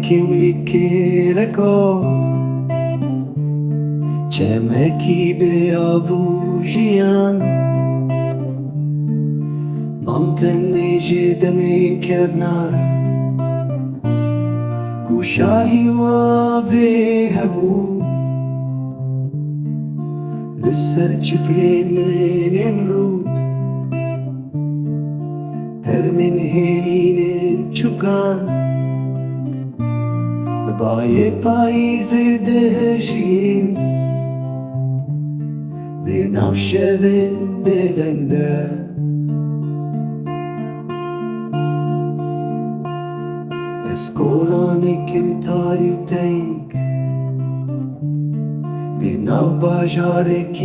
ki wikire ko Çeme ki be avujian Mamten neji demi kevnar Kushahi wa behabu للسرجبين من نمرود ترمن هينين شكان مضايق بايز دهشين ديناف شبن بدندا اسكولانك امتاري تنك ديناف باجاركي